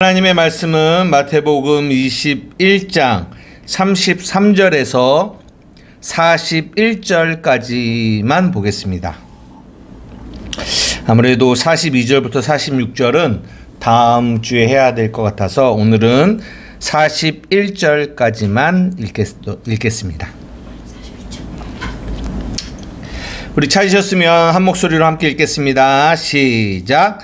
하나님의 말씀은 마태복음 21장 33절에서 41절까지만 보겠습니다. 아무래도 42절부터 46절은 다음 주에 해야 될 것 같아서 오늘은 41절까지만 읽겠습니다. 우리 찾으셨으면 한 목소리로 함께 읽겠습니다. 시작.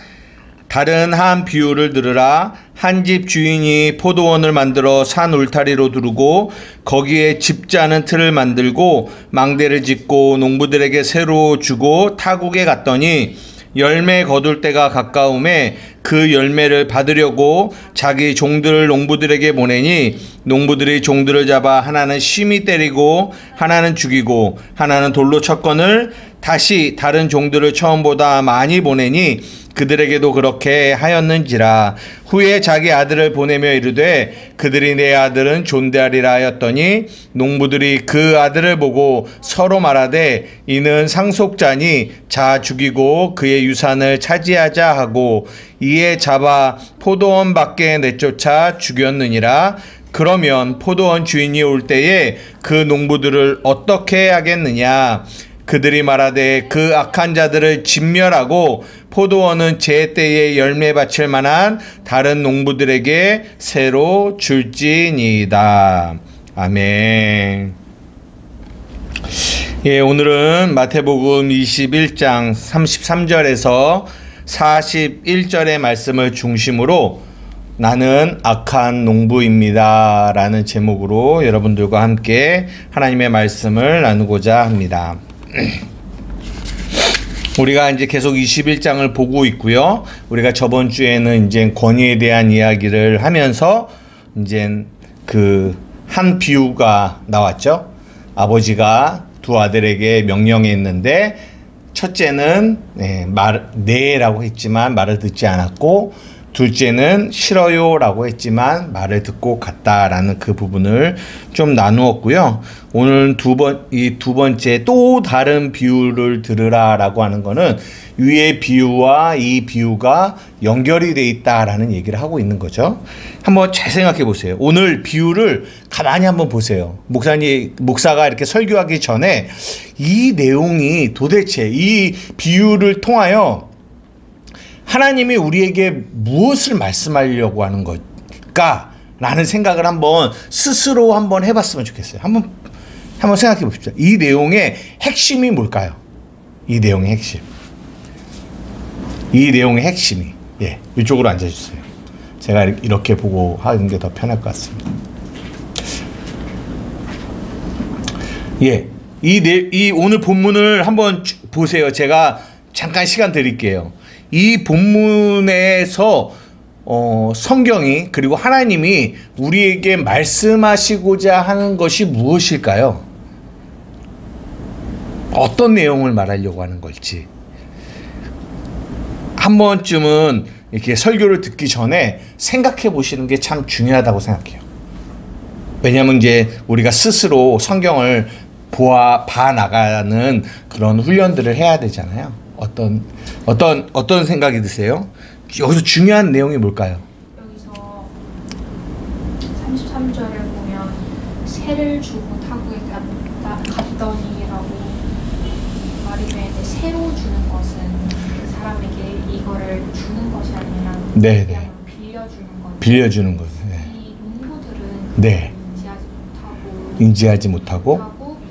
다른 한 비유를 들으라. 한 집 주인이 포도원을 만들어 산 울타리로 두르고 거기에 집자는 틀을 만들고 망대를 짓고 농부들에게 새로 주고 타국에 갔더니 열매 거둘 때가 가까움에 그 열매를 받으려고 자기 종들을 농부들에게 보내니 농부들이 종들을 잡아 하나는 심히 때리고 하나는 죽이고 하나는 돌로 쳤거늘 다시 다른 종들을 처음보다 많이 보내니 그들에게도 그렇게 하였는지라. 후에 자기 아들을 보내며 이르되 그들이 내 아들은 존대하리라 하였더니 농부들이 그 아들을 보고 서로 말하되 이는 상속자니 자 죽이고 그의 유산을 차지하자 하고 이에 잡아 포도원 밖에 내쫓아 죽였느니라. 그러면 포도원 주인이 올 때에 그 농부들을 어떻게 하겠느냐. 그들이 말하되 그 악한 자들을 진멸하고 포도원은 제 때에 열매 바칠 만한 다른 농부들에게 새로 줄지니이다. 아멘. 예, 오늘은 마태복음 21장 33절에서 41절의 말씀을 중심으로 나는 악한 농부입니다 라는 제목으로 여러분들과 함께 하나님의 말씀을 나누고자 합니다. 우리가 이제 계속 21장을 보고 있고요. 우리가 저번 주에는 이제 권위에 대한 이야기를 하면서 이제 그 한 비유가 나왔죠. 아버지가 두 아들에게 명령했는데 첫째는 네라고 했지만 말을 듣지 않았고 둘째는 싫어요 라고 했지만 말을 듣고 갔다라는 그 부분을 좀 나누었고요. 오늘 이 두 번째 또 다른 비유를 들으라 라고 하는 거는 위의 비유와 이 비유가 연결이 돼 있다라는 얘기를 하고 있는 거죠. 한번 잘 생각해 보세요. 오늘 비유를 가만히 한번 보세요. 목사가 이렇게 설교하기 전에 이 내용이 도대체 이 비유를 통하여 하나님이 우리에게 무엇을 말씀하려고 하는 걸까? 라는 생각을 한번 스스로 한번 해봤으면 좋겠어요. 한번 생각해 보십시오. 이 내용의 핵심이 뭘까요? 이 내용의 핵심이. 예, 이쪽으로 앉아주세요. 제가 이렇게 보고 하는 게 더 편할 것 같습니다. 예, 이 오늘 본문을 한번 보세요. 제가 잠깐 시간 드릴게요. 이 본문에서 성경이 그리고 하나님이 우리에게 말씀하시고자 하는 것이 무엇일까요? 어떤 내용을 말하려고 하는 걸지 한 번쯤은 이렇게 설교를 듣기 전에 생각해 보시는 게 참 중요하다고 생각해요. 왜냐하면 이제 우리가 스스로 성경을 봐 나가는 그런 훈련들을 해야 되잖아요. 어떤 생각이 드세요? 여기서 중요한 내용이 뭘까요? 여기서 33절을 보면 새를 주고 타국에 갔더니라고 말이 되는데 새로 주는 것은 그 사람에게 이거를 주는 것이 아니라 그냥 빌려주는 거예요. 이 농부들은 인지하지 못하고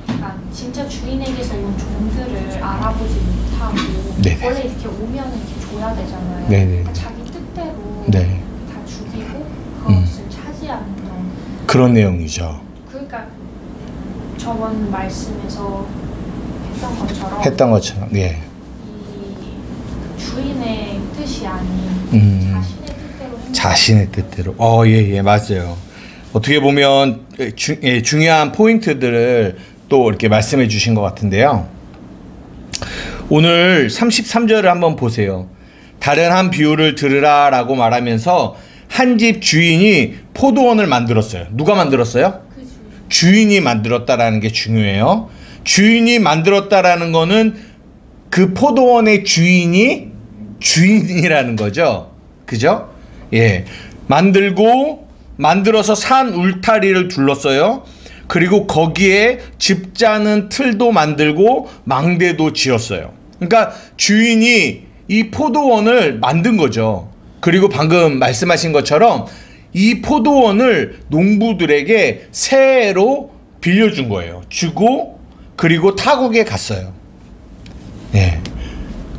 그러니까 진짜 주인에게서 온 종들을 알아보지 못하고 네네. 원래 이렇게 오면은 이렇게 줘야 되잖아요. 그러니까 자기 뜻대로 다 죽이고 그것을 차지하는 그런 내용이죠. 그러니까 저번 말씀에서 했던 것처럼 예. 이 주인의 뜻이 아닌 자신의 뜻대로 예, 맞아요. 어떻게 보면 중요한 포인트들을 또 이렇게 말씀해 주신 것 같은데요. 오늘 33절을 한번 보세요. 다른 한 비유를 들으라 라고 말하면서 한 집 주인이 포도원을 만들었어요. 누가 만들었어요? 주인이 만들었다라는 게 중요해요. 주인이 만들었다라는 거는 그 포도원의 주인이라는 거죠. 그죠? 예. 만들어서 산 울타리를 둘렀어요. 그리고 거기에 집 짜는 틀도 만들고 망대도 지었어요. 그러니까 주인이 이 포도원을 만든 거죠. 그리고 방금 말씀하신 것처럼 이 포도원을 농부들에게 세로 빌려준 거예요. 주고 그리고 타국에 갔어요. 네.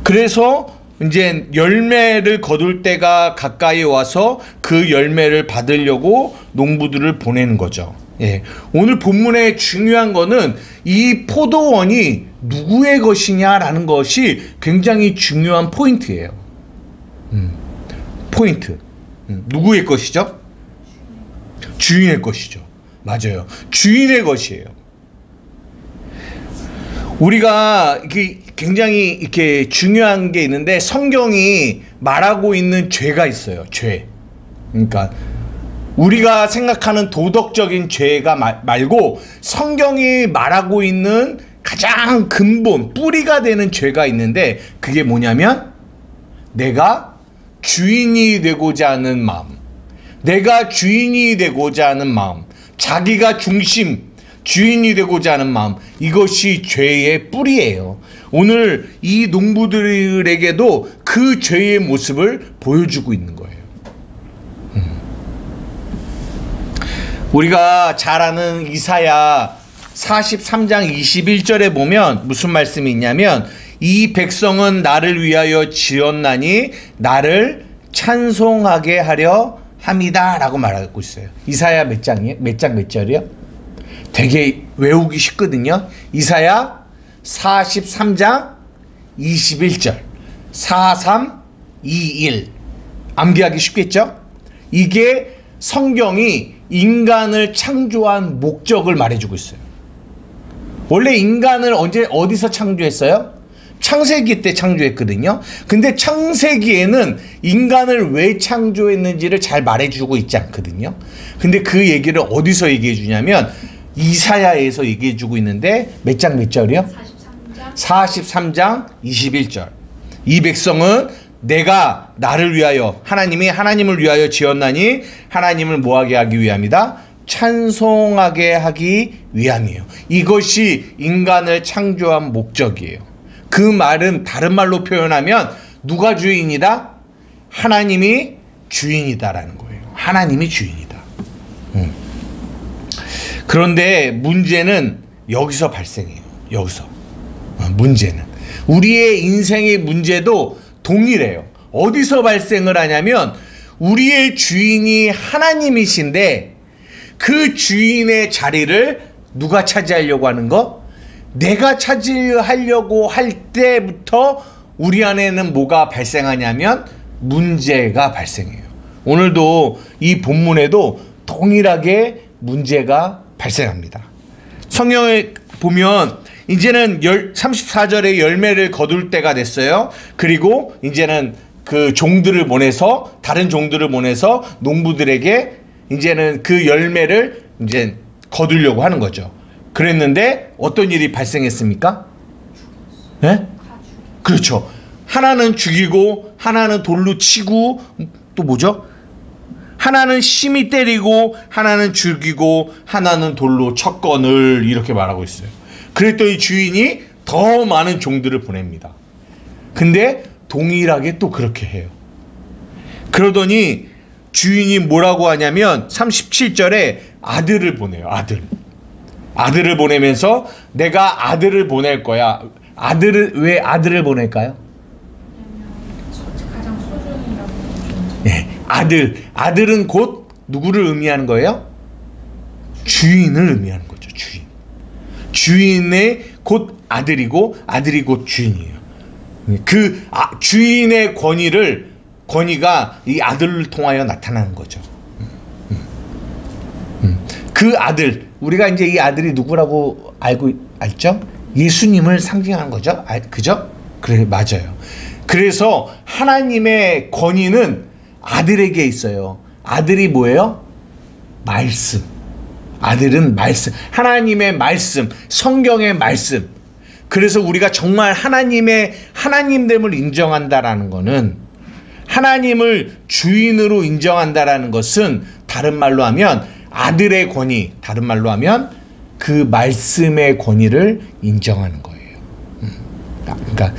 그래서 이제 열매를 거둘 때가 가까이 와서 그 열매를 받으려고 농부들을 보내는 거죠. 예. 오늘 본문의 중요한 거는 이 포도원이 누구의 것이냐라는 것이 굉장히 중요한 포인트예요. 포인트. 누구의 것이죠? 주인의 것이죠. 맞아요. 주인의 것이에요. 우리가 굉장히 이렇게 중요한 게 있는데 성경이 말하고 있는 죄가 있어요. 죄. 그러니까 우리가 생각하는 도덕적인 죄가 말고 성경이 말하고 있는 가장 근본, 뿌리가 되는 죄가 있는데 그게 뭐냐면 내가 주인이 되고자 하는 마음, 내가 주인이 되고자 하는 마음, 자기가 중심, 주인이 되고자 하는 마음, 이것이 죄의 뿌리예요. 오늘 이 농부들에게도 그 죄의 모습을 보여주고 있는 거예요. 우리가 잘 아는 이사야 43장 21절에 보면 무슨 말씀이 있냐면 이 백성은 나를 위하여 지었나니 나를 찬송하게 하려 함이다 라고 말하고 있어요. 이사야 몇 장이에요? 몇 절이요? 되게 외우기 쉽거든요. 이사야 43장 21절 4321 암기하기 쉽겠죠? 이게 성경이 인간을 창조한 목적을 말해주고 있어요. 원래 인간을 어디서 창조했어요? 창세기 때 창조했거든요. 근데 창세기에는 인간을 왜 창조했는지를 잘 말해주고 있지 않거든요. 근데 그 얘기를 어디서 얘기해 주냐면 이사야에서 얘기해 주고 있는데 몇 장 몇 절이요? 43장 21절. 이 백성은 내가 나를 위하여 하나님을 위하여 지었나니 하나님을 뭐하게 하기 위함이다? 찬송하게 하기 위함이에요. 이것이 인간을 창조한 목적이에요. 그 말은 다른 말로 표현하면 누가 주인이다? 하나님이 주인이다라는 거예요. 하나님이 주인이다. 그런데 문제는 여기서 발생해요. 여기서 문제는 우리의 인생의 문제도 동일해요. 어디서 발생을 하냐면 우리의 주인이 하나님이신데 그 주인의 자리를 누가 차지하려고 하는 거? 내가 차지하려고 할 때부터 우리 안에는 뭐가 발생하냐면 문제가 발생해요. 오늘도 이 본문에도 동일하게 문제가 발생합니다. 성경에 보면 이제는 34절에 열매를 거둘 때가 됐어요. 그리고 이제는 그 종들을 보내서 다른 종들을 보내서 농부들에게 이제는 그 열매를 이제 거두려고 하는 거죠. 그랬는데 어떤 일이 발생했습니까? 네? 그렇죠. 하나는 죽이고 하나는 돌로 치고 또 뭐죠? 하나는 심히 때리고 하나는 죽이고 하나는 돌로 쳤거늘 이렇게 말하고 있어요. 그랬더니 주인이 더 많은 종들을 보냅니다. 근데 동일하게 또 그렇게 해요. 그러더니 주인이 뭐라고 하냐면 37절에 아들을 보내요. 아들을 보내면서 내가 아들을 보낼 거야. 왜 아들을 보낼까요? 가장 소중이라고. 네, 아들은 곧 누구를 의미하는 거예요? 주인을 의미하는 거죠. 주인의 곧 아들이고 아들이 곧 주인이에요. 그 주인의 권위가 이 아들을 통하여 나타나는 거죠. 그 아들, 우리가 이제 이 아들이 누구라고 알죠? 예수님을 상징하는 거죠. 그죠? 그래, 맞아요. 그래서 하나님의 권위는 아들에게 있어요. 아들이 뭐예요? 말씀. 아들은 말씀. 하나님의 말씀. 성경의 말씀. 그래서 우리가 정말 하나님의 하나님됨을 인정한다라는 거는 하나님을 주인으로 인정한다라는 것은 다른 말로 하면 아들의 권위, 다른 말로 하면 그 말씀의 권위를 인정하는 거예요. 그러니까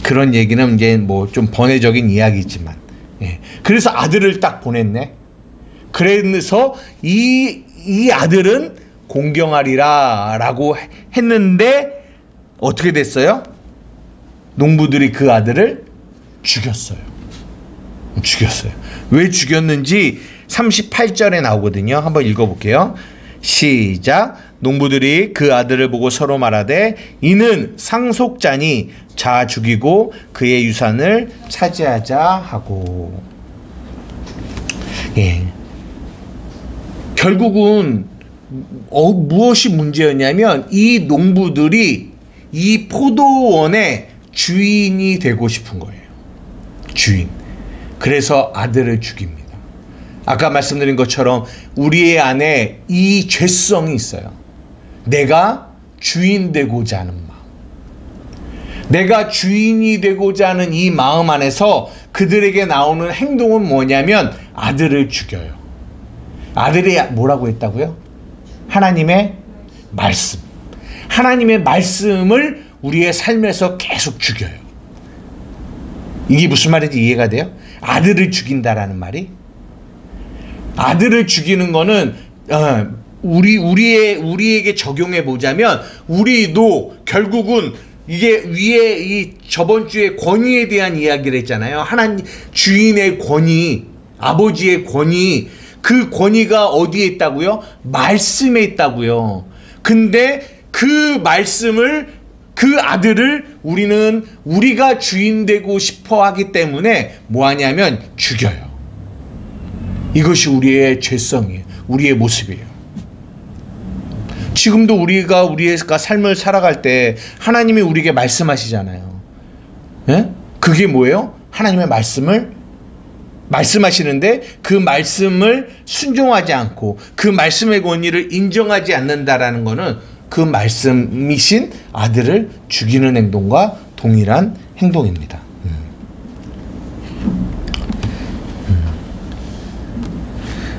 그런 얘기는 이제 뭐 좀 번외적인 이야기지만, 그래서 아들을 딱 보냈네. 그래서 이 아들은 공경하리라 라고 했는데 어떻게 됐어요? 농부들이 그 아들을 죽였어요. 왜 죽였는지 38절에 나오거든요. 한번 읽어볼게요. 시작. 농부들이 그 아들을 보고 서로 말하되 이는 상속자니 자 죽이고 그의 유산을 차지하자 하고. 결국은 무엇이 문제였냐면 이 농부들이 이 포도원의 주인이 되고 싶은 거예요. 주인. 그래서 아들을 죽입니다. 아까 말씀드린 것처럼 우리의 안에 이 죄성이 있어요. 내가 주인 되고자 하는 마음. 내가 주인이 되고자 하는 이 마음 안에서 그들에게 나오는 행동은 뭐냐면 아들을 죽여요. 아들이 뭐라고 했다고요? 하나님의 말씀. 하나님의 말씀을 우리의 삶에서 계속 죽여요. 이게 무슨 말인지 이해가 돼요? 아들을 죽인다라는 말이, 아들을 죽이는 거는 우리에게 적용해 보자면 우리도 결국은 이게 위에 이 저번 주에 권위에 대한 이야기를 했잖아요. 하나님 주인의 권위, 아버지의 권위, 그 권위가 어디에 있다고요? 말씀에 있다고요. 근데 그 말씀을, 그 아들을 우리가 주인 되고 싶어 하기 때문에 뭐 하냐면 죽여요. 이것이 우리의 죄성이에요. 우리의 모습이에요. 지금도 우리가 삶을 살아갈 때 하나님이 우리에게 말씀하시잖아요. 그게 뭐예요? 하나님의 말씀하시는데 그 말씀을 순종하지 않고 그 말씀의 권위를 인정하지 않는다라는 것은 그 말씀이신 아들을 죽이는 행동과 동일한 행동입니다.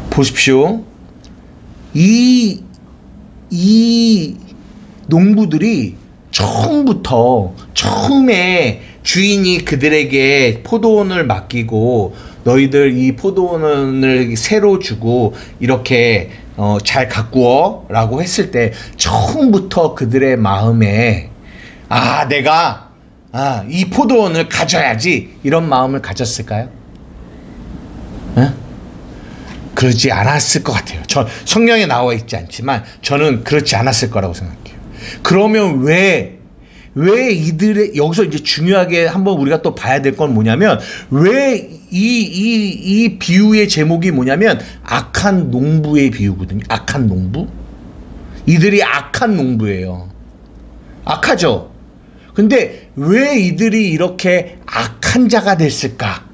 보십시오. 이 농부들이 처음에 주인이 그들에게 포도원을 맡기고 너희들 이 포도원을 새로 주고 이렇게 잘 가꾸어 라고 했을 때 처음부터 그들의 마음에 내가 이 포도원을 가져야지 이런 마음을 가졌을까요? 그러지 않았을 것 같아요. 성경에 나와 있지 않지만 저는 그렇지 않았을 거라고 생각해요. 그러면 왜 여기서 이제 중요하게 한번 우리가 또 봐야 될 건 뭐냐면 왜 이 비유의 제목이 뭐냐면 악한 농부의 비유거든요. 악한 농부? 이들이 악한 농부예요. 악하죠? 근데 왜 이들이 이렇게 악한 자가 됐을까?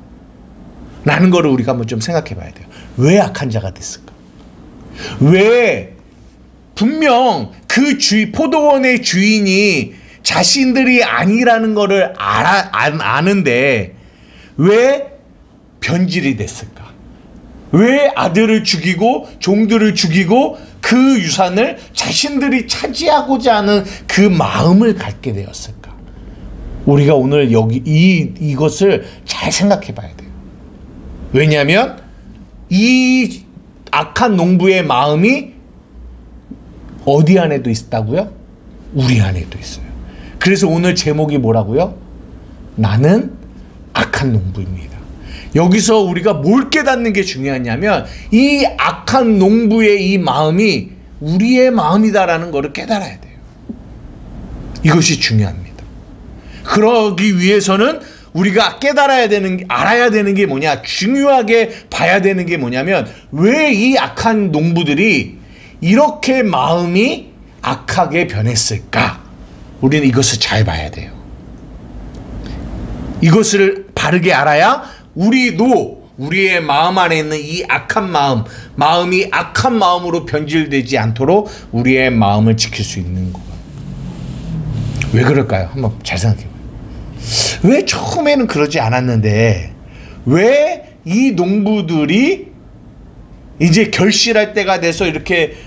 라는 거를 우리가 한번 좀 생각해 봐야 돼요. 왜 악한 자가 됐을까? 왜 분명 그 포도원의 주인이 자신들이 아니라는 거를 아는데 왜 변질이 됐을까? 왜 아들을 죽이고 종들을 죽이고 그 유산을 자신들이 차지하고자 하는 그 마음을 갖게 되었을까? 우리가 오늘 이것을 잘 생각해 봐야 돼요. 왜냐하면 이 악한 농부의 마음이 어디 안에도 있다고요? 우리 안에도 있어요. 그래서 오늘 제목이 뭐라고요? 나는 악한 농부입니다. 여기서 우리가 뭘 깨닫는 게 중요하냐면 이 악한 농부의 이 마음이 우리의 마음이다라는 것을 깨달아야 돼요. 이것이 중요합니다. 그러기 위해서는 우리가 알아야 되는 게 뭐냐? 중요하게 봐야 되는 게 뭐냐면 왜 이 악한 농부들이 이렇게 마음이 악하게 변했을까? 우리는 이것을 잘 봐야 돼요. 이것을 바르게 알아야 우리도 우리의 마음 안에 있는 이 악한 마음이 악한 마음으로 변질되지 않도록 우리의 마음을 지킬 수 있는 거예요. 왜 그럴까요? 한번 잘 생각해 봐요. 왜 처음에는 그러지 않았는데 왜 이 농부들이 이제 결실할 때가 돼서 이렇게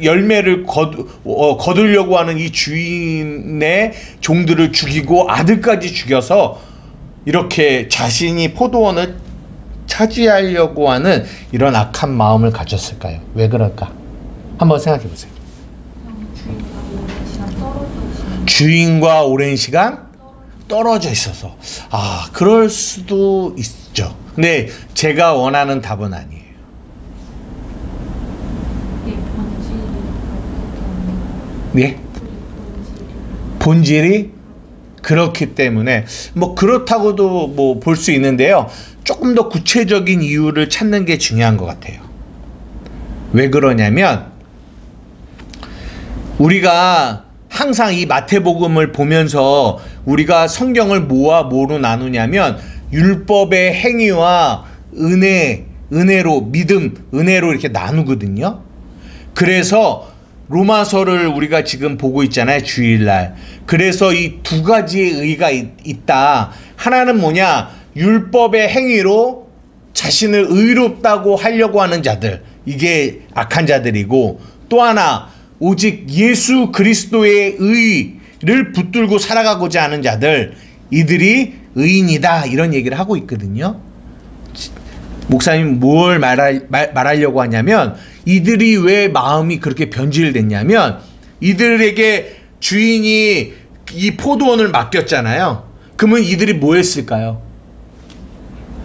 열매를 거두려고 하는 이 주인의 종들을 죽이고 아들까지 죽여서 이렇게 자신이 포도원을 차지하려고 하는 이런 악한 마음을 가졌을까요? 왜 그럴까? 한번 생각해 보세요. 주인과 오랜 시간 떨어져 있어서. 아, 그럴 수도 있죠. 근데 제가 원하는 답은 아니에요. 네? 본질이 그렇기 때문에 뭐 그렇다고도 뭐 볼 수 있는데요. 조금 더 구체적인 이유를 찾는 게 중요한 것 같아요. 왜 그러냐면 우리가 항상 이 마태복음을 보면서 우리가 성경을 뭐로 나누냐면 율법의 행위와 은혜로 믿음, 은혜로 이렇게 나누거든요. 그래서 로마서를 우리가 지금 보고 있잖아요. 주일날. 그래서 이 두 가지의 의가 있다. 하나는 뭐냐? 율법의 행위로 자신을 의롭다고 하려고 하는 자들. 이게 악한 자들이고, 또 하나 오직 예수 그리스도의 의를 붙들고 살아가고자 하는 자들, 이들이 의인이다, 이런 얘기를 하고 있거든요. 목사님 뭘 말하려고 하냐면 이들이 왜 마음이 그렇게 변질됐냐면 이들에게 주인이 이 포도원을 맡겼잖아요. 그러면 이들이 뭐 했을까요?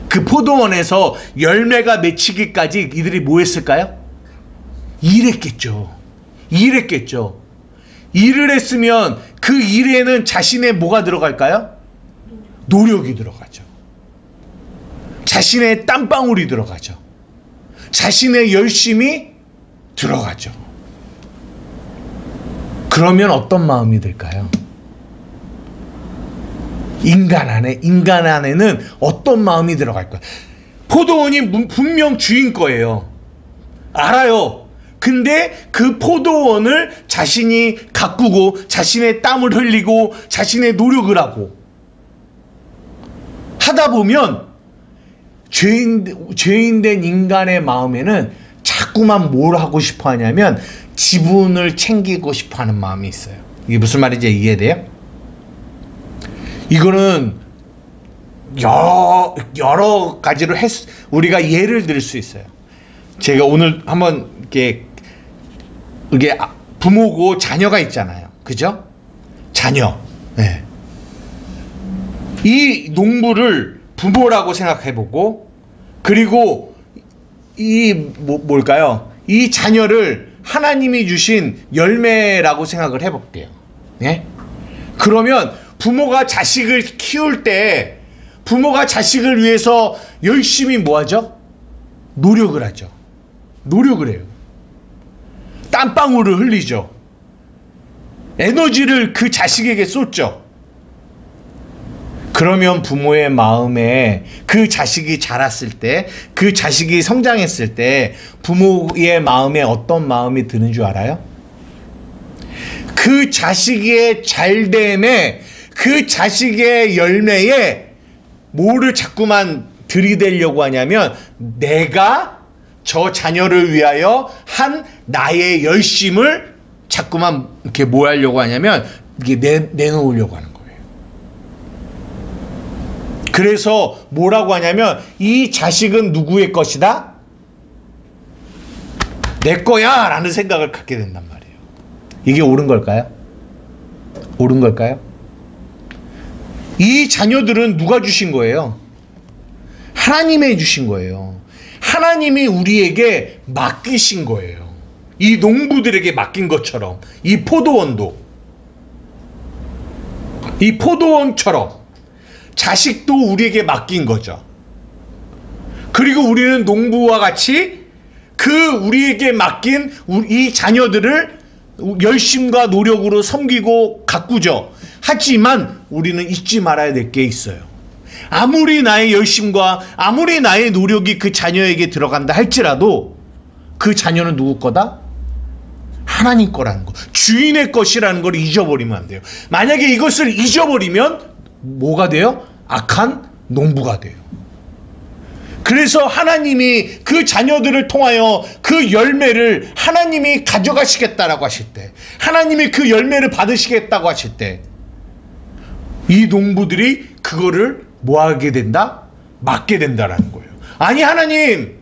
그 포도원에서 열매가 맺히기까지 이들이 뭐 했을까요? 일했겠죠. 일을 했으면 그 일에는 자신의 뭐가 들어갈까요? 노력이 들어가죠. 자신의 땀방울이 들어가죠. 자신의 열심이 들어가죠. 그러면 어떤 마음이 들까요? 인간 안에는 어떤 마음이 들어갈까요? 포도원이 분명 주인 거예요. 알아요. 근데 그 포도원을 자신이 가꾸고 자신의 땀을 흘리고 자신의 노력을 하고 하다 보면 죄인된 인간의 마음에는 자꾸만 뭘 하고 싶어 하냐면 지분을 챙기고 싶어 하는 마음이 있어요. 이게 무슨 말인지 이해돼요? 이거는 여러 가지로 우리가 예를 들 수 있어요. 제가 오늘 한번 이게 부모고 자녀가 있잖아요. 그죠? 자녀. 네. 이 농부를 부모라고 생각해보고, 그리고 뭘까요? 이 자녀를 하나님이 주신 열매라고 생각을 해볼게요. 네? 그러면 부모가 자식을 키울 때 부모가 자식을 위해서 열심히 뭐하죠? 노력을 하죠. 노력을 해요. 땀방울을 흘리죠. 에너지를 그 자식에게 쏟죠. 그러면 부모의 마음에 그 자식이 자랐을 때, 그 자식이 성장했을 때 부모의 마음에 어떤 마음이 드는 줄 알아요? 그 자식의 잘됨에, 그 자식의 열매에 뭐를 자꾸만 들이대려고 하냐면 내가 저 자녀를 위하여 한 나의 열심을 자꾸만 이렇게 뭐 하려고 하냐면 이게 내놓으려고 하는 거예요. 그래서 뭐라고 하냐면 이 자식은 누구의 것이다? 내 거야! 라는 생각을 갖게 된단 말이에요. 이게 옳은 걸까요? 옳은 걸까요? 이 자녀들은 누가 주신 거예요? 하나님이 주신 거예요. 하나님이 우리에게 맡기신 거예요. 이 농부들에게 맡긴 것처럼, 이 포도원처럼 자식도 우리에게 맡긴 거죠. 그리고 우리는 농부와 같이 그 우리에게 맡긴 이 자녀들을 열심과 노력으로 섬기고 가꾸죠. 하지만 우리는 잊지 말아야 될 게 있어요. 아무리 나의 열심과 아무리 나의 노력이 그 자녀에게 들어간다 할지라도 그 자녀는 누구 거다? 하나님 거라는 거, 주인의 것이라는 걸 잊어버리면 안 돼요. 만약에 이것을 잊어버리면 뭐가 돼요? 악한 농부가 돼요. 그래서 하나님이 그 자녀들을 통하여 그 열매를 하나님이 가져가시겠다라고 하실 때, 하나님이 그 열매를 받으시겠다고 하실 때, 이 농부들이 그거를 뭐 하게 된다? 맡게 된다라는 거예요. 아니, 하나님,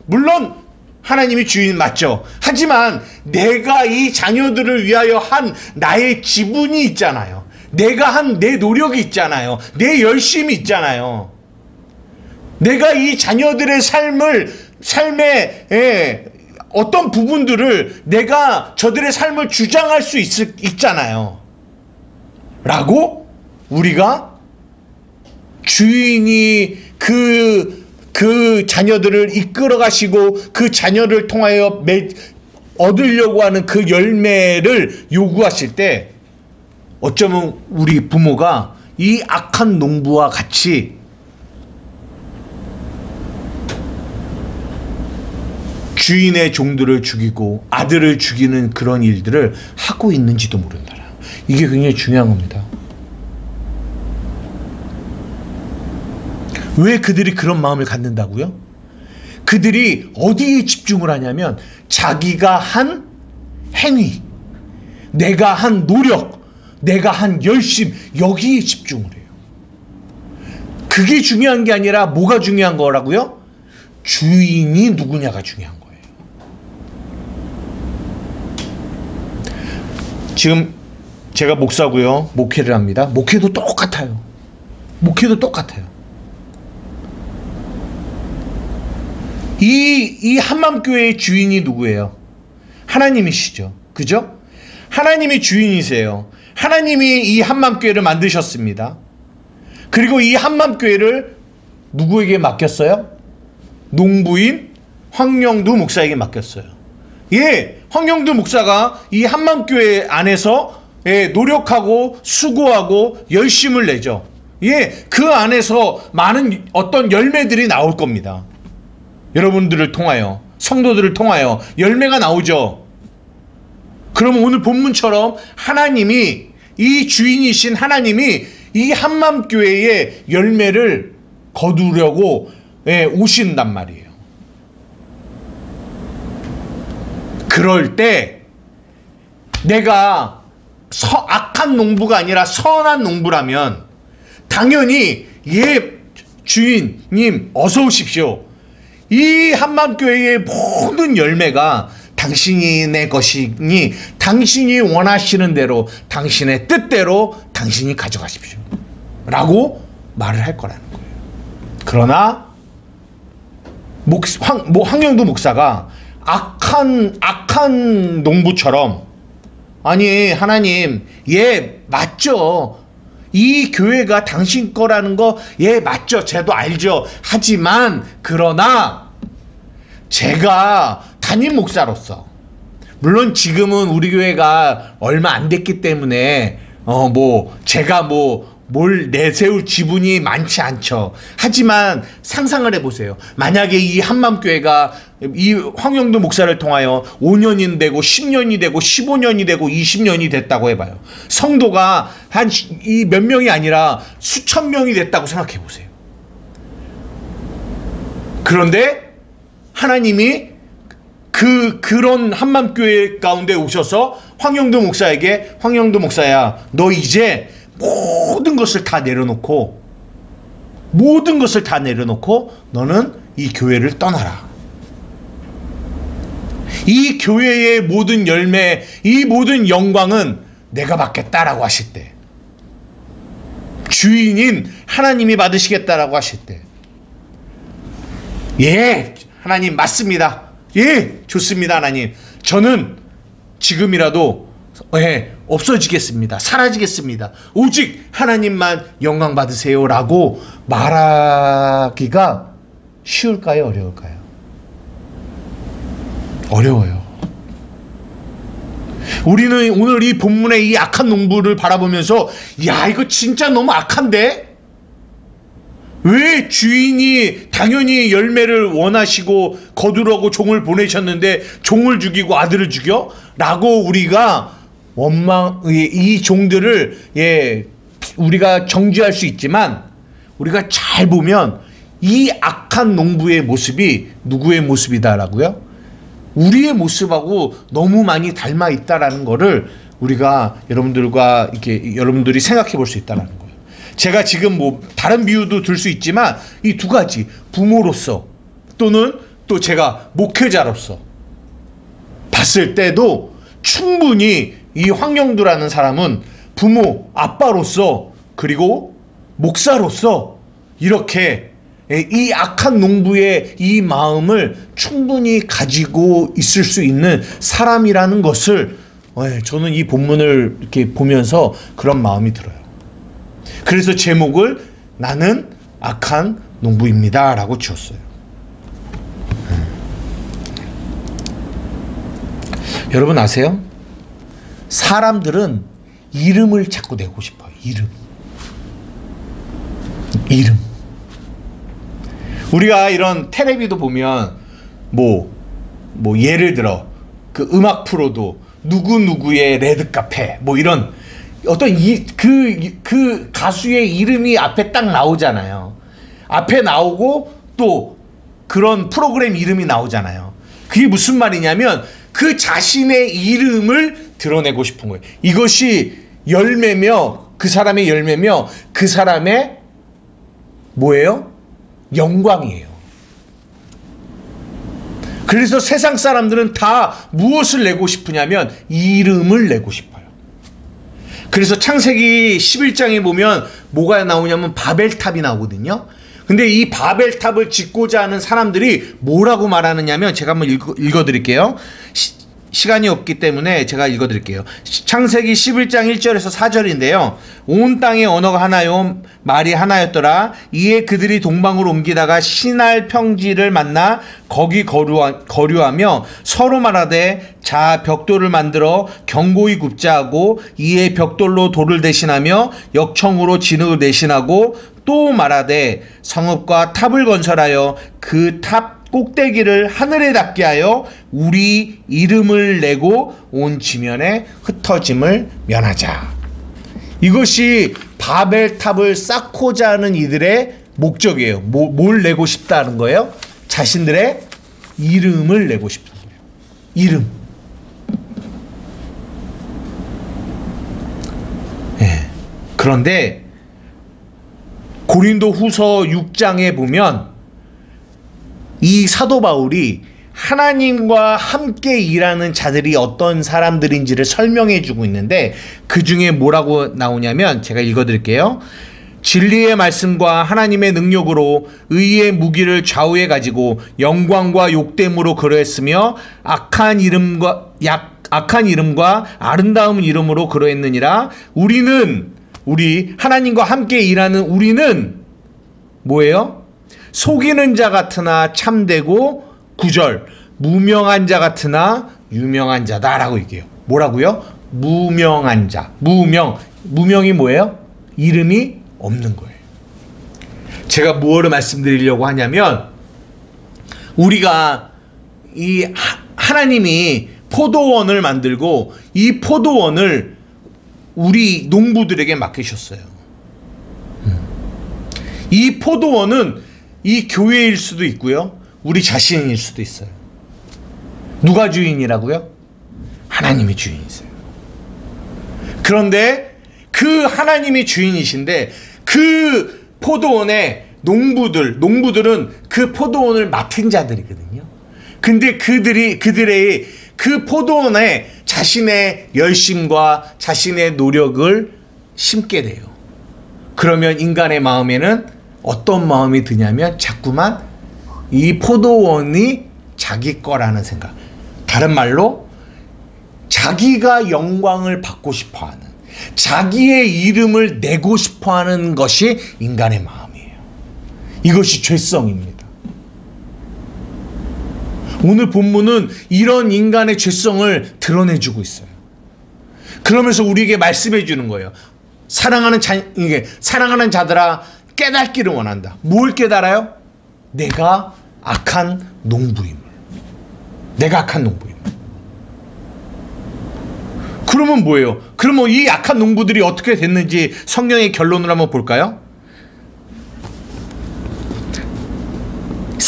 물론 하나님이 주인 맞죠. 하지만 내가 이 자녀들을 위하여 한 나의 지분이 있잖아요. 내가 한 내 노력이 있잖아요. 내 열심이 있잖아요. 내가 이 자녀들의 삶의 어떤 부분들을 내가 저들의 삶을 주장할 수 있잖아요. 라고 우리가 주인이 그 자녀들을 이끌어 가시고 그 자녀를 통하여 얻으려고 하는 그 열매를 요구하실 때, 어쩌면 우리 부모가 이 악한 농부와 같이 주인의 종들을 죽이고 아들을 죽이는 그런 일들을 하고 있는지도 모른다. 이게 굉장히 중요한 겁니다. 왜 그들이 그런 마음을 갖는다고요? 그들이 어디에 집중을 하냐면 자기가 한 행위, 내가 한 노력, 내가 한 열심, 여기에 집중을 해요. 그게 중요한 게 아니라 뭐가 중요한 거라고요? 주인이 누구냐가 중요한 거예요. 지금 제가 목사고요. 목회를 합니다. 목회도 똑같아요. 목회도 똑같아요. 이 한맘교회의 주인이 누구예요? 하나님이시죠. 그죠? 하나님이 주인이세요. 하나님이 이 한맘교회를 만드셨습니다. 그리고 이 한맘교회를 누구에게 맡겼어요? 농부인 황영두 목사에게 맡겼어요. 예, 황영두 목사가 이 한맘교회 안에서 노력하고 수고하고 열심을 내죠. 예, 그 안에서 많은 어떤 열매들이 나올 겁니다. 여러분들을 통하여, 성도들을 통하여 열매가 나오죠. 그럼 오늘 본문처럼 하나님이, 이 주인이신 하나님이 이 한맘교회의 열매를 거두려고 오신단 말이에요. 그럴 때 내가 악한 농부가 아니라 선한 농부라면 당연히, 예, 주인님 어서 오십시오. 이 한맘교회의 모든 열매가 당신이 내 것이니 당신이 원하시는 대로, 당신의 뜻대로 당신이 가져가십시오 라고 말을 할 거라는 거예요. 그러나 황영두 목사가 악한 농부처럼, 아니 하나님, 예 맞죠, 이 교회가 당신 거라는 거 예 맞죠, 저도 알죠. 하지만 그러나 제가 담임 목사로서, 물론 지금은 우리 교회가 얼마 안 됐기 때문에 제가 뭘 내세울 지분이 많지 않죠. 하지만 상상을 해보세요. 만약에 이 한맘교회가 이 황영두 목사를 통하여 5년이 되고 10년이 되고 15년이 되고 20년이 됐다고 해봐요. 성도가 한 이 몇 명이 아니라 수천 명이 됐다고 생각해보세요. 그런데 하나님이 그런 한맘교회 가운데 오셔서 황영두 목사에게, 황영두 목사야, 너 이제 모든 것을 다 내려놓고 너는 이 교회를 떠나라. 이 교회의 모든 열매, 이 모든 영광은 내가 받겠다라고 하실 때, 주인인 하나님이 받으시겠다라고 하실 때, 예, 하나님 맞습니다. 예, 좋습니다. 하나님, 저는 지금이라도 없어지겠습니다. 사라지겠습니다. 오직 하나님만 영광 받으세요 라고 말하기가 쉬울까요? 어려울까요? 어려워요. 우리는 오늘 이 본문의 이 악한 농부를 바라보면서, 야, 이거 진짜 너무 악한데? 왜 주인이 당연히 열매를 원하시고 거두려고 종을 보내셨는데 종을 죽이고 아들을 죽여? 라고 우리가 이 종들을 우리가 정죄할 수 있지만, 우리가 잘 보면 이 악한 농부의 모습이 누구의 모습이다라고요? 우리의 모습하고 너무 많이 닮아 있다라는 거를 우리가 여러분들이 생각해 볼 수 있다는 거예요. 제가 지금 뭐 다른 비유도 들 수 있지만 이 두 가지, 부모로서 또는 또 제가 목회자로서 봤을 때도 충분히 이 황영두라는 사람은 부모, 아빠로서 그리고 목사로서 이렇게 이 악한 농부의 이 마음을 충분히 가지고 있을 수 있는 사람이라는 것을 저는 이 본문을 이렇게 보면서 그런 마음이 들어요. 그래서 제목을 나는 악한 농부입니다 라고 지었어요. 여러분 아세요? 사람들은 이름을 자꾸 내고 싶어요. 이름. 우리가 이런 텔레비도 보면 뭐 예를 들어 그 음악 프로도 누구누구의 레드카페 뭐 이런 어떤 그 가수의 이름이 앞에 딱 나오잖아요. 앞에 나오고 또 그런 프로그램 이름이 나오잖아요. 그게 무슨 말이냐면 그 자신의 이름을 드러내고 싶은 거예요. 이것이 열매며 그 사람의 열매며 그 사람의 뭐예요? 영광이에요. 그래서 세상 사람들은 다 무엇을 내고 싶으냐면 이름을 내고 싶어요. 그래서 창세기 11장에 보면 뭐가 나오냐면 바벨탑이 나오거든요. 근데 이 바벨탑을 짓고자 하는 사람들이 뭐라고 말하느냐면 제가 한번 읽어드릴게요. 시간이 없기 때문에 제가 읽어드릴게요. 창세기 11장 1절에서 4절인데요. 온 땅의 언어가 하나요 말이 하나였더라. 이에 그들이 동방으로 옮기다가 시날 평지를 만나 거기 거류하며 서로 말하되 자 벽돌을 만들어 견고히 굽자 하고 이에 벽돌로 돌을 대신하며 역청으로 진흙을 대신하고 또 말하되 성읍과 탑을 건설하여 그 탑 꼭대기를 하늘에 닿게 하여 우리 이름을 내고 온 지면에 흩어짐을 면하자. 이것이 바벨탑을 쌓고자 하는 이들의 목적이에요. 뭘 내고 싶다는 거예요? 자신들의 이름을 내고 싶은 거예요. 이름. 네. 그런데 고린도 후서 6장에 보면 이 사도 바울이 하나님과 함께 일하는 자들이 어떤 사람들인지를 설명해 주고 있는데 그 중에 뭐라고 나오냐면 제가 읽어드릴게요. 진리의 말씀과 하나님의 능력으로 의의 무기를 좌우에 가지고 영광과 욕됨으로 그러했으며 악한 이름과 아름다운 이름으로 그러했느니라. 우리 하나님과 함께 일하는 우리는 뭐예요? 속이는 자 같으나 참되고 9절 무명한 자 같으나 유명한 자다라고 얘기해요. 뭐라고요? 무명한 자. 무명이 뭐예요? 이름이 없는 거예요. 제가 무엇을 말씀드리려고 하냐면 우리가 이 하나님이 포도원을 만들고 이 포도원을 우리 농부들에게 맡기셨어요. 이 포도원은 이 교회일 수도 있고요. 우리 자신일 수도 있어요. 누가 주인이라고요? 하나님이 주인이세요. 그런데 그 하나님이 주인이신데 그 포도원의 농부들은 그 포도원을 맡은 자들이거든요. 근데 그들의 그 포도원에 자신의 열심과 자신의 노력을 심게 돼요. 그러면 인간의 마음에는 어떤 마음이 드냐면 자꾸만 이 포도원이 자기 거라는 생각. 다른 말로 자기가 영광을 받고 싶어하는, 자기의 이름을 내고 싶어하는 것이 인간의 마음이에요. 이것이 죄성입니다. 오늘 본문은 이런 인간의 죄성을 드러내주고 있어요. 그러면서 우리에게 말씀해 주는 거예요. 사랑하는 자들아 깨닫기를 원한다. 뭘 깨달아요? 내가 악한 농부임을. 그러면 뭐예요? 그러면 이 악한 농부들이 어떻게 됐는지 성경의 결론을 한번 볼까요?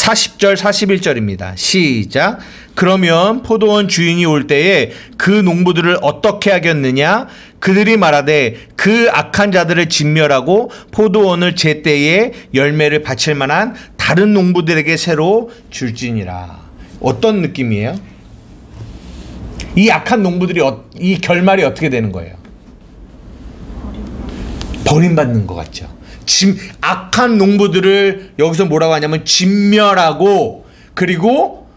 40절 41절입니다. 시작. 그러면 포도원 주인이 올 때에 그 농부들을 어떻게 하겠느냐? 그들이 말하되 그 악한 자들을 진멸하고 포도원을 제때에 열매를 바칠 만한 다른 농부들에게 새로 줄지니라. 어떤 느낌이에요? 이 악한 농부들이 이 결말이 어떻게 되는 거예요? 버림받는 것 같죠. 악한 농부들을 여기서 뭐라고 하냐면 진멸하고, 그리고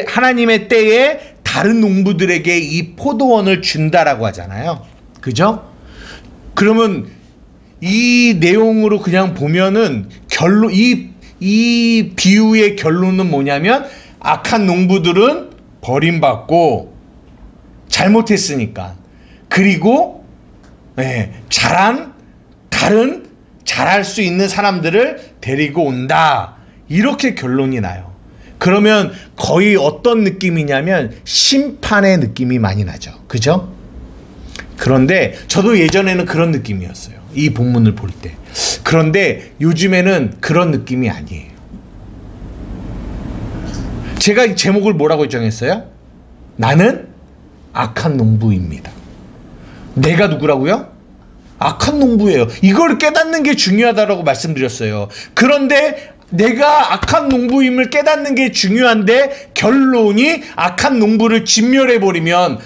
하나님의 때에 다른 농부들에게 이 포도원을 준다라고 하잖아요. 그죠? 그러면 이 내용으로 그냥 보면은 이 비유의 결론은 뭐냐면 악한 농부들은 버림받고 잘못했으니까, 그리고 잘할 수 있는 사람들을 데리고 온다, 이렇게 결론이 나요. 그러면 거의 어떤 느낌이냐면 심판의 느낌이 많이 나죠. 그죠? 그런데 저도 예전에는 그런 느낌이었어요, 이 본문을 볼 때. 그런데 요즘에는 그런 느낌이 아니에요. 제가 이 제목을 뭐라고 정했어요? 나는 악한 농부입니다. 내가 누구라고요? 악한 농부예요. 이걸 깨닫는 게 중요하다고 말씀드렸어요. 그런데 내가 악한 농부임을 깨닫는 게 중요한데 결론이 악한 농부를 진멸해버리면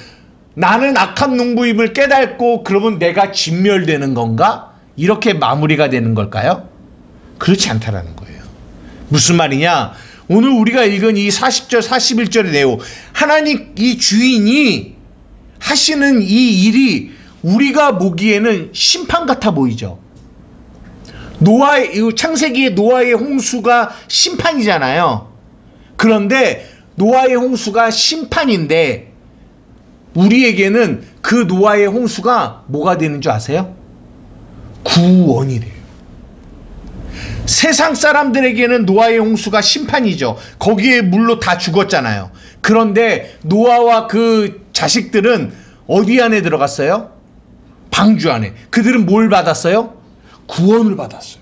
나는 악한 농부임을 깨닫고 그러면 내가 진멸되는 건가? 이렇게 마무리가 되는 걸까요? 그렇지 않다라는 거예요. 무슨 말이냐? 오늘 우리가 읽은 이 40절 41절의 내용, 하나님 이 주인이 하시는 이 일이 우리가 보기에는 심판 같아 보이죠. 창세기의 노아의 홍수가 심판이잖아요. 그런데 노아의 홍수가 심판인데 우리에게는 그 노아의 홍수가 뭐가 되는 줄 아세요? 구원이 돼요. 세상 사람들에게는 노아의 홍수가 심판이죠. 거기에 물로 다 죽었잖아요. 그런데 노아와 그 자식들은 어디 안에 들어갔어요? 방주 안에. 그들은 뭘 받았어요? 구원을 받았어요.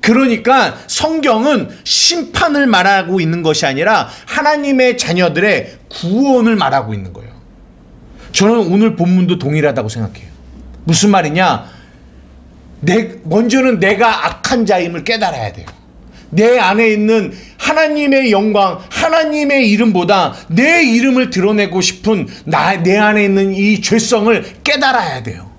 그러니까 성경은 심판을 말하고 있는 것이 아니라 하나님의 자녀들의 구원을 말하고 있는 거예요. 저는 오늘 본문도 동일하다고 생각해요. 무슨 말이냐? 먼저는 내가 악한 자임을 깨달아야 돼요. 내 안에 있는 하나님의 영광, 하나님의 이름보다 내 이름을 드러내고 싶은 내 안에 있는 이 죄성을 깨달아야 돼요.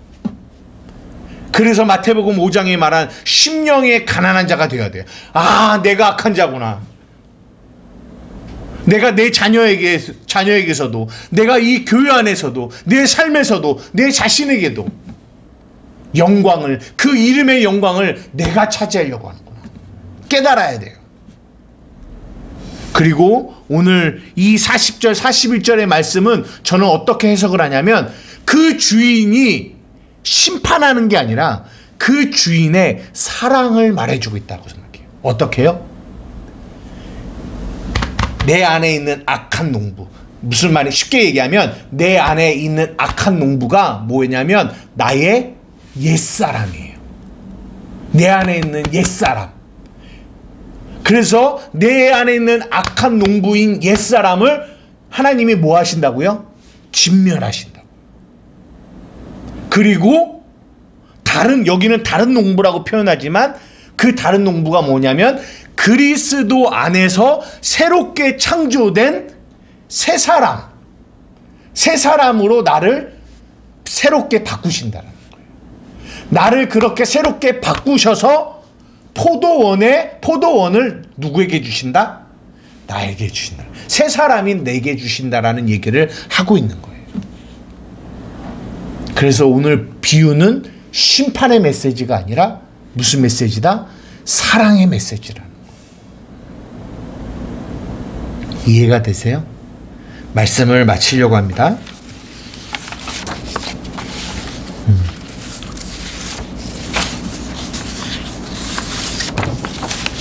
그래서 마태복음 5장에 말한 심령의 가난한 자가 되어야 돼요. 아, 내가 악한 자구나. 내가 내 자녀에게서도, 내가 이 교회 안에서도, 내 삶에서도, 내 자신에게도 영광을, 그 이름의 영광을 내가 차지하려고 하는구나. 깨달아야 돼요. 그리고 오늘 이 40절 41절의 말씀은 저는 어떻게 해석을 하냐면 그 주인이 심판하는 게 아니라 그 주인의 사랑을 말해주고 있다고 생각해요. 어떻게 해요? 내 안에 있는 악한 농부. 무슨 말이 쉽게 얘기하면 내 안에 있는 악한 농부가 뭐냐면 나의 옛사람이에요. 내 안에 있는 옛사람. 그래서 내 안에 있는 악한 농부인 옛사람을 하나님이 뭐 하신다고요? 진멸하신다. 그리고 여기는 다른 농부라고 표현하지만 그 다른 농부가 뭐냐면 그리스도 안에서 새롭게 창조된 새 사람으로 나를 새롭게 바꾸신다는 거예요. 나를 그렇게 새롭게 바꾸셔서 포도원을 누구에게 주신다? 나에게 주신다. 새 사람인 내게 주신다라는 얘기를 하고 있는 거예요. 그래서 오늘 비유는 심판의 메시지가 아니라 무슨 메시지다? 사랑의 메시지라는 거예요. 이해가 되세요? 말씀을 마치려고 합니다.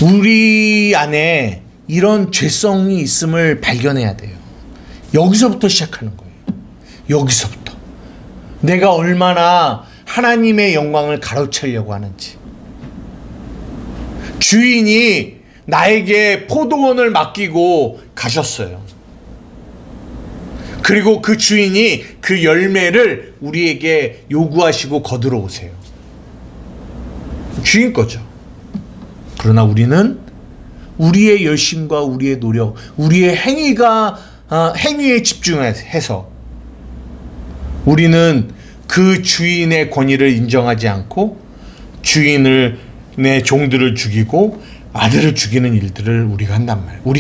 우리 안에 이런 죄성이 있음을 발견해야 돼요. 여기서부터 시작하는 거예요. 여기서부터. 내가 얼마나 하나님의 영광을 가로채려고 하는지. 주인이 나에게 포도원을 맡기고 가셨어요. 그리고 그 주인이 그 열매를 우리에게 요구하시고 거들어 오세요. 주인 거죠. 그러나 우리는 우리의 열심과 우리의 노력, 우리의 행위에 집중해서 우리는 그 주인의 권위를 인정하지 않고 내 종들을 죽이고 아들을 죽이는 일들을 우리가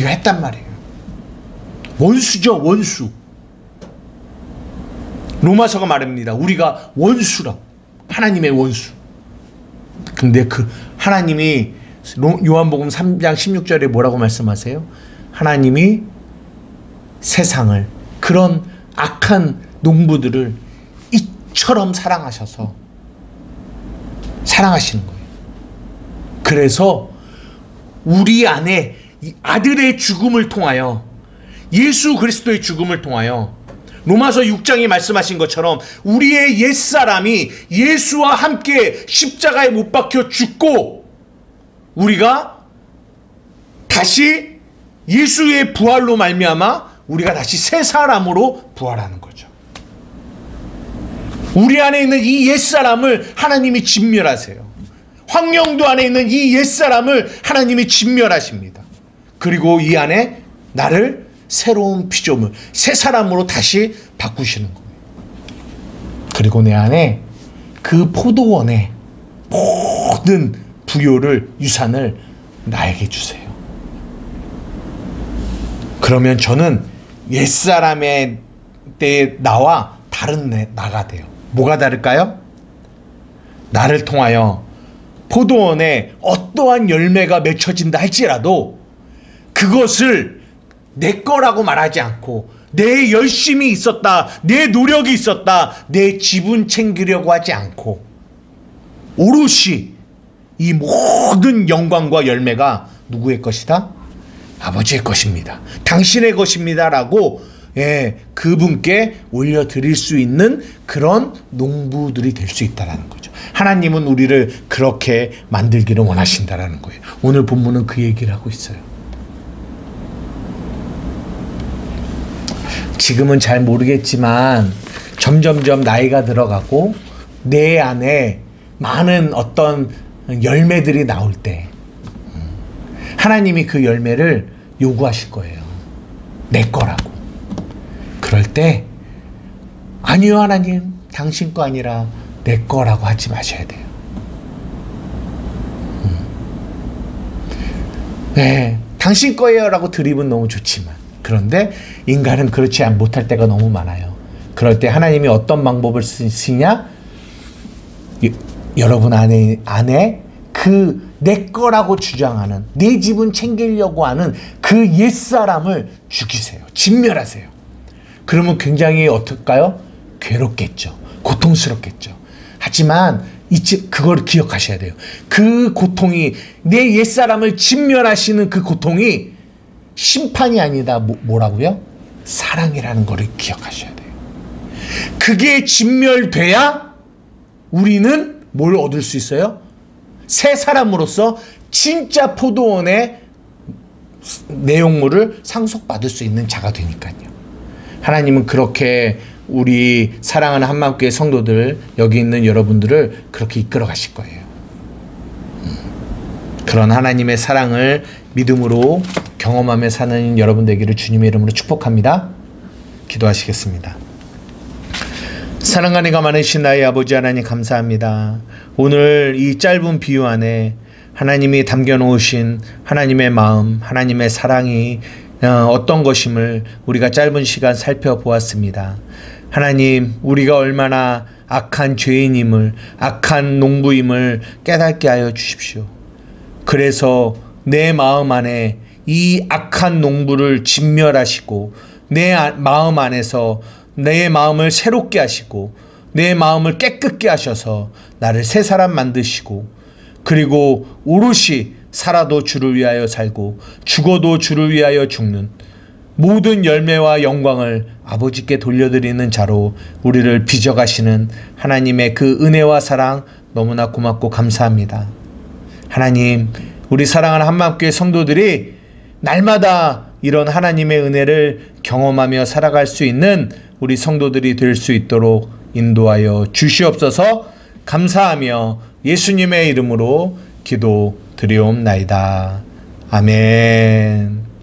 했단 말이에요. 원수죠, 원수. 로마서가 말합니다. 우리가 원수라. 하나님의 원수. 근데 그 하나님이 요한복음 3장 16절에 뭐라고 말씀하세요? 하나님이 세상을, 그런 악한 농부들을 이처럼 사랑하시는 거예요. 그래서 우리 안에 이 아들의 죽음을 통하여, 예수 그리스도의 죽음을 통하여 로마서 6장이 말씀하신 것처럼 우리의 옛사람이 예수와 함께 십자가에 못 박혀 죽고 우리가 다시 예수의 부활로 말미암아 우리가 다시 새 사람으로 부활하는 거죠. 우리 안에 있는 이 옛사람을 하나님이 진멸하세요. 황영도 안에 있는 이 옛사람을 하나님이 진멸하십니다. 그리고 이 안에 나를 새로운 피조물, 새 사람으로 다시 바꾸시는 거예요. 그리고 내 안에 그 포도원의 모든 부요를, 유산을 나에게 주세요. 그러면 저는 옛사람의 때의 나와 다른 나가 돼요. 뭐가 다를까요? 나를 통하여 포도원에 어떠한 열매가 맺혀진다 할지라도 그것을 내 거라고 말하지 않고, 내 열심이 있었다, 내 노력이 있었다, 내 지분 챙기려고 하지 않고 오롯이 이 모든 영광과 열매가 누구의 것이다? 아버지의 것입니다. 당신의 것입니다 라고 그분께 올려드릴 수 있는 그런 농부들이 될 수 있다는 거죠. 하나님은 우리를 그렇게 만들기를 원하신다는 거예요. 오늘 본문은 그 얘기를 하고 있어요. 지금은 잘 모르겠지만 점점점 나이가 들어가고 내 안에 많은 어떤 열매들이 나올 때 하나님이 그 열매를 요구하실 거예요. 내 거라고. 그럴 때 아니요 하나님, 당신 거 아니라 내 거라고 하지 마셔야 돼요. 네, 당신 거예요 라고 드리면 너무 좋지만, 그런데 인간은 그렇지 못할 때가 너무 많아요. 그럴 때 하나님이 어떤 방법을 쓰시냐? 여러분 안에 그 내 거라고 주장하는, 내 집은 챙기려고 하는 그 옛사람을 죽이세요. 진멸하세요. 그러면 굉장히 어떨까요? 괴롭겠죠. 고통스럽겠죠. 하지만 그걸 기억하셔야 돼요. 그 고통이, 내 옛사람을 진멸하시는 그 고통이 심판이 아니다. 뭐라고요? 사랑이라는 것을 기억하셔야 돼요. 그게 진멸돼야 우리는 뭘 얻을 수 있어요? 새 사람으로서 진짜 포도원의 내용물을 상속받을 수 있는 자가 되니까요. 하나님은 그렇게 우리 사랑하는 한마음교회 성도들, 여기 있는 여러분들을 그렇게 이끌어 가실 거예요. 그런 하나님의 사랑을 믿음으로 경험하며 사는 여러분 되기를 주님의 이름으로 축복합니다. 기도하시겠습니다. 사랑하니가 많으신 나의 아버지 하나님, 감사합니다. 오늘 이 짧은 비유 안에 하나님이 담겨놓으신 하나님의 마음, 하나님의 사랑이 어떤 것임을 우리가 짧은 시간 살펴보았습니다. 하나님, 우리가 얼마나 악한 죄인임을, 악한 농부임을 깨닫게 하여 주십시오. 그래서 내 마음 안에 이 악한 농부를 진멸하시고 내 마음 안에서 내 마음을 새롭게 하시고 내 마음을 깨끗게 하셔서 나를 새 사람 만드시고, 그리고 오롯이 살아도 주를 위하여 살고 죽어도 주를 위하여 죽는 모든 열매와 영광을 아버지께 돌려드리는 자로 우리를 빚어가시는 하나님의 그 은혜와 사랑 너무나 고맙고 감사합니다. 하나님, 우리 사랑하는 한마음교회 성도들이 날마다 이런 하나님의 은혜를 경험하며 살아갈 수 있는 우리 성도들이 될 수 있도록 인도하여 주시옵소서. 감사하며 예수님의 이름으로 기도드리옵나이다. 아멘.